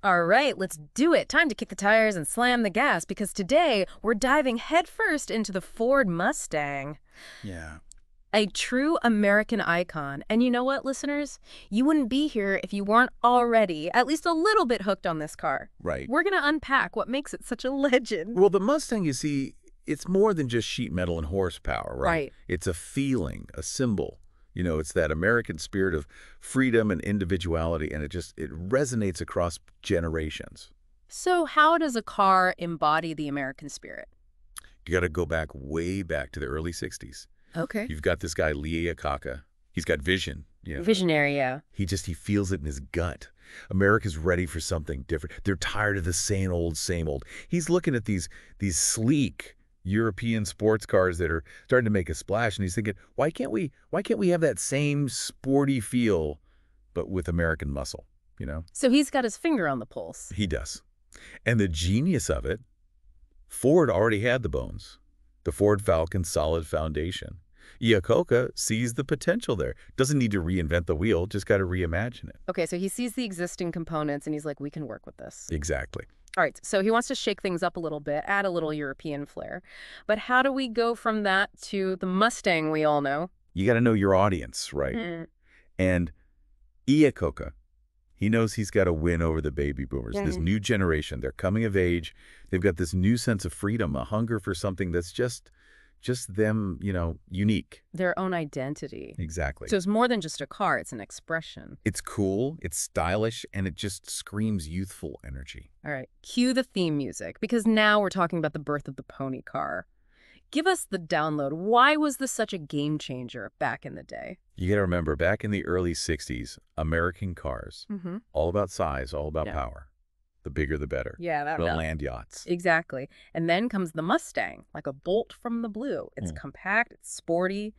All right, let's do it. Time to kick the tires and slam the gas because today we're diving headfirst into the Ford Mustang. Yeah. A true American icon. And you know what, listeners? You wouldn't be here if you weren't already at least a little bit hooked on this car. Right. We're going to unpack what makes it such a legend. Well, the Mustang, you see, it's more than just sheet metal and horsepower, right? Right. It's a feeling, a symbol. You know, it's that American spirit of freedom and individuality, and it resonates across generations. So how does a car embody the American spirit? You got to go back way back to the early 60s. Okay. You've got this guy, Lee Iacocca. He's got vision. Yeah. Visionary, yeah. He feels it in his gut. America's ready for something different. They're tired of the same old, same old. He's looking at these sleek European sports cars that are starting to make a splash, and he's thinking, why can't we have that same sporty feel, but with American muscle, you know? So he's got his finger on the pulse. He does. And the genius of it, Ford already had the bones. The Ford Falcon solid foundation. Iacocca sees the potential there. Doesn't need to reinvent the wheel, just got to reimagine it. Okay, so he sees the existing components and he's like, we can work with this. Exactly. All right, so he wants to shake things up a little bit, add a little European flair. But how do we go from that to the Mustang we all know? You got to know your audience, right? And Iacocca, he knows he's got to win over the baby boomers, this new generation. They're coming of age. They've got this new sense of freedom, a hunger for something that's just them, you know, unique. Their own identity. Exactly. So it's more than just a car, it's an expression. It's cool, it's stylish, and it just screams youthful energy. All right, cue the theme music, because now we're talking about the birth of the pony car. Give us the download. Why was this such a game changer back in the day? You got to remember, back in the early 60s, American cars, all about size, all about power. The bigger, the better. Yeah, the land yachts. Exactly. And then comes the Mustang, like a bolt from the blue. It's compact, it's sporty,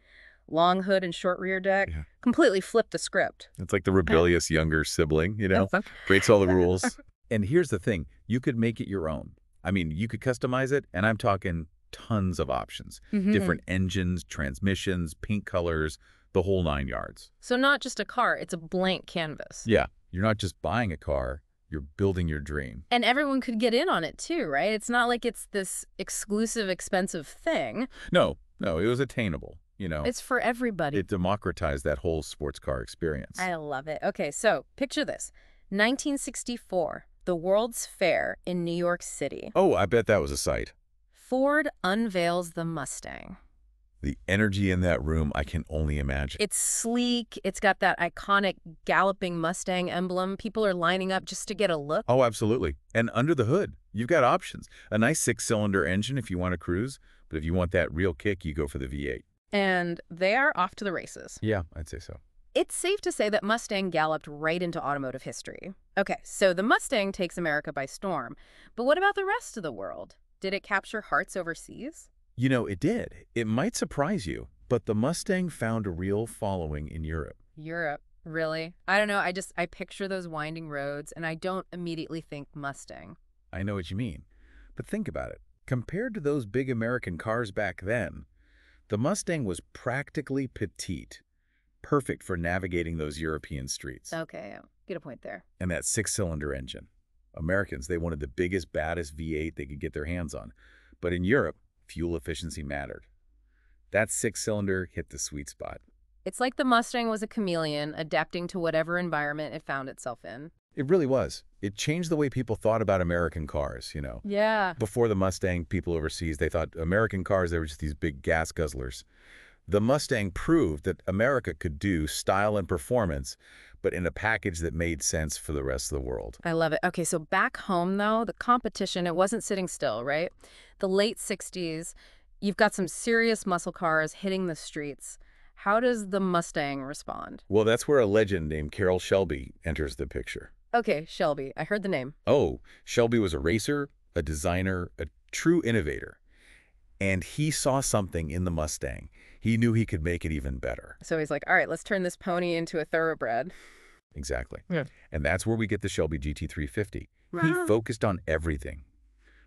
long hood and short rear deck. Yeah. Completely flipped the script. It's like the rebellious younger sibling, you know, breaks all the rules. And here's the thing. You could make it your own. I mean, you could customize it, and I'm talking tons of options. Different engines, transmissions, paint colors, the whole 9 yards. So not just a car, it's a blank canvas. Yeah. You're not just buying a car. You're building your dream. And everyone could get in on it too, right? It's not like it's this exclusive, expensive thing. No, it was attainable, you know. It's for everybody. It democratized that whole sports car experience. I love it. Okay, so picture this. 1964, the World's Fair in New York City. Oh, I bet that was a sight. Ford unveils the Mustang. The energy in that room, I can only imagine. It's sleek. It's got that iconic galloping Mustang emblem. People are lining up just to get a look. Oh, absolutely. And under the hood, you've got options. A nice 6-cylinder engine if you want to cruise, but if you want that real kick, you go for the V8. And they are off to the races. Yeah, I'd say so. It's safe to say that Mustang galloped right into automotive history. Okay, so the Mustang takes America by storm. But what about the rest of the world? Did it capture hearts overseas? You know, it did. It might surprise you, but the Mustang found a real following in Europe. Europe, really? I don't know. I picture those winding roads, and I don't immediately think Mustang. I know what you mean. But think about it. Compared to those big American cars back then, the Mustang was practically petite, perfect for navigating those European streets. Okay, get a point there. And that 6-cylinder engine. Americans, they wanted the biggest, baddest V8 they could get their hands on. But in Europe, fuel efficiency mattered. That 6-cylinder hit the sweet spot. It's like the Mustang was a chameleon, adapting to whatever environment it found itself in. It really was. It changed the way people thought about American cars, you know. Yeah. Before the Mustang, people overseas, they thought American cars, they were just these big gas guzzlers. The Mustang proved that America could do style and performance, but in a package that made sense for the rest of the world. I love it. Okay, so back home, though, the competition, it wasn't sitting still, right? The late 60s, you've got some serious muscle cars hitting the streets. How does the Mustang respond? Well, that's where a legend named Carroll Shelby enters the picture. Okay, Shelby. I heard the name. Oh, Shelby was a racer, a designer, a true innovator. And he saw something in the Mustang. He knew he could make it even better. So he's like, all right, let's turn this pony into a thoroughbred. Exactly. Yeah. And that's where we get the Shelby GT350. He focused on everything.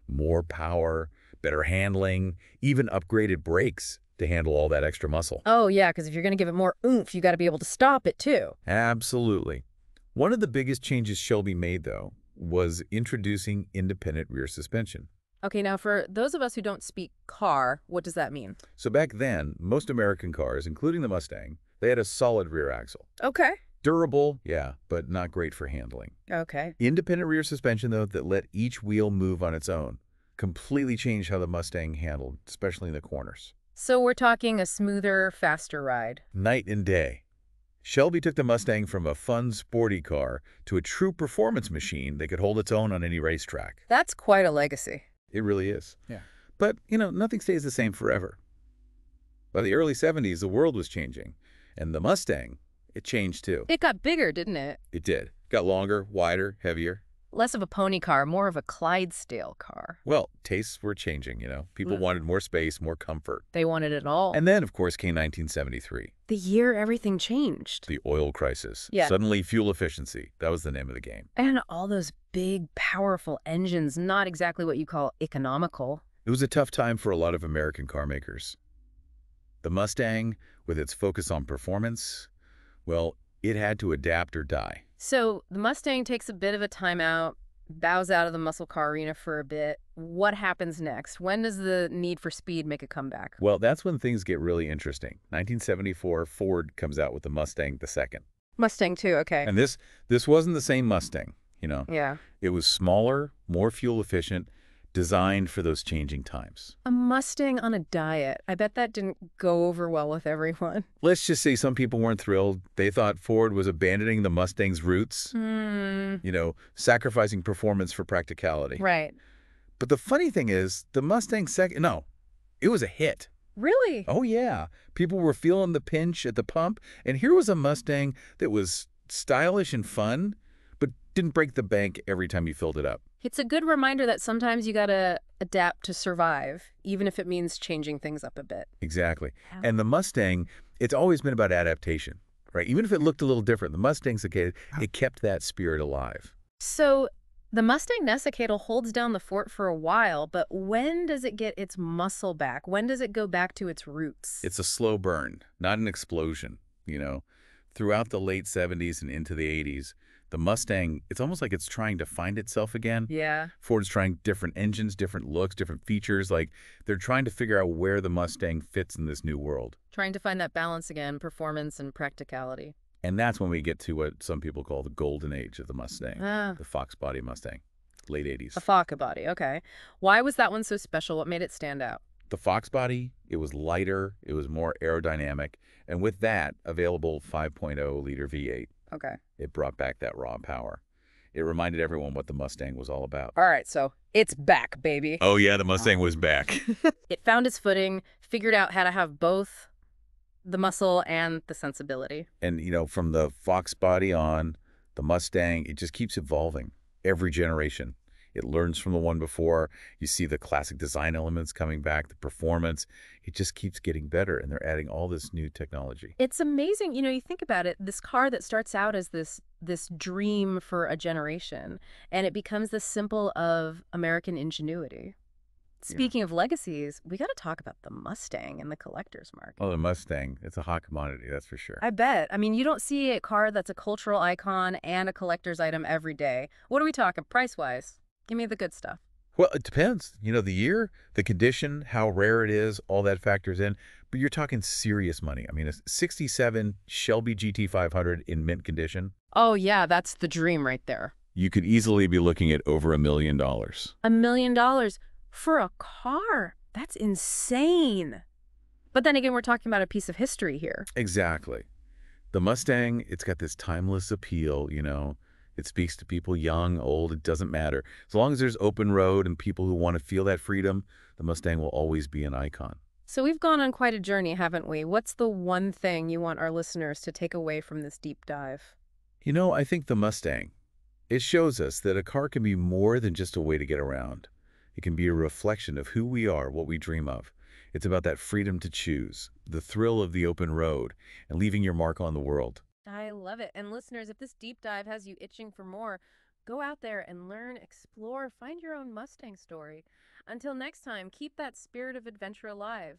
More power, better handling, even upgraded brakes to handle all that extra muscle. Oh, yeah, because if you're going to give it more oomph, you got to be able to stop it, too. Absolutely. One of the biggest changes Shelby made, though, was introducing independent rear suspension. Okay, now for those of us who don't speak car, what does that mean? So back then, most American cars, including the Mustang, they had a solid rear axle. Okay. Durable, yeah, but not great for handling. Okay. Independent rear suspension, though, that let each wheel move on its own, completely changed how the Mustang handled, especially in the corners. So we're talking a smoother, faster ride. Night and day. Shelby took the Mustang from a fun, sporty car to a true performance machine that could hold its own on any racetrack. That's quite a legacy. It really is. Yeah. But, nothing stays the same forever. By the early 70s, the world was changing, and the Mustang, it changed too. It got bigger, didn't it? It did. Got longer, wider, heavier. Less of a pony car, more of a Clydesdale car. Well, tastes were changing, People wanted more space, more comfort. They wanted it all. And then, of course, came 1973. The year everything changed. The oil crisis. Yeah. Suddenly, fuel efficiency. That was the name of the game. And all those big, powerful engines, not exactly what you call economical. It was a tough time for a lot of American car makers. The Mustang, with its focus on performance, well, it had to adapt or die. So the Mustang takes a bit of a timeout, bows out of the muscle car arena for a bit. What happens next? When does the need for speed make a comeback? Well, that's when things get really interesting. 1974, Ford comes out with the Mustang the second. Mustang too, okay. And this wasn't the same Mustang, Yeah. It was smaller, more fuel efficient, designed for those changing times. A Mustang on a diet. I bet that didn't go over well with everyone. Let's just say some people weren't thrilled. They thought Ford was abandoning the Mustang's roots, sacrificing performance for practicality. Right. But the funny thing is, the Mustang second, no, it was a hit. Really? Oh, yeah. People were feeling the pinch at the pump, and here was a Mustang that was stylish and fun, but didn't break the bank every time you filled it up. It's a good reminder that sometimes you gotta adapt to survive, even if it means changing things up a bit. Exactly. Yeah. And the Mustang, it's always been about adaptation, right? Even if it looked a little different, the Mustang's okay, it kept that spirit alive. So the Mustang Desiccator holds down the fort for a while, but when does it get its muscle back? When does it go back to its roots? It's a slow burn, not an explosion, Throughout the late 70s and into the 80s, the Mustang, it's almost like it's trying to find itself again. Yeah. Ford's trying different engines, different looks, different features. Like, they're trying to figure out where the Mustang fits in this new world. Trying to find that balance again, performance and practicality. And that's when we get to what some people call the golden age of the Mustang, Ah. the Fox body Mustang, late 80s. A Foca body, okay. Why was that one so special? What made it stand out? The Fox body, it was lighter, it was more aerodynamic, and with that, available 5.0-liter V8. Okay. It brought back that raw power. It reminded everyone what the Mustang was all about. All right, so it's back, baby. Oh, yeah, the Mustang was back. It found its footing, figured out how to have both the muscle and the sensibility. And, from the Fox body on, the Mustang, it just keeps evolving every generation. It learns from the one before. You see the classic design elements coming back, the performance. It just keeps getting better, and they're adding all this new technology. It's amazing. You think about it, this car that starts out as this dream for a generation, and it becomes the symbol of American ingenuity. Speaking of legacies, we got to talk about the Mustang and the collector's market. Oh, the Mustang, it's a hot commodity, that's for sure. I bet. I mean, you don't see a car that's a cultural icon and a collector's item every day. What are we talking price-wise? Give me the good stuff. Well, it depends. The year, the condition, how rare it is, all that factors in. But you're talking serious money. I mean, a 67 Shelby GT500 in mint condition. Oh, yeah, that's the dream right there. You could easily be looking at over $1 million. $1 million for a car? That's insane. But then again, we're talking about a piece of history here. Exactly. The Mustang, it's got this timeless appeal, It speaks to people young, old, it doesn't matter. As long as there's open road and people who want to feel that freedom, the Mustang will always be an icon. So we've gone on quite a journey, haven't we? What's the one thing you want our listeners to take away from this deep dive? I think the Mustang, it shows us that a car can be more than just a way to get around. It can be a reflection of who we are, what we dream of. It's about that freedom to choose, the thrill of the open road, and leaving your mark on the world. I love it. And listeners, if this deep dive has you itching for more, go out there and learn, explore, find your own Mustang story. Until next time, keep that spirit of adventure alive.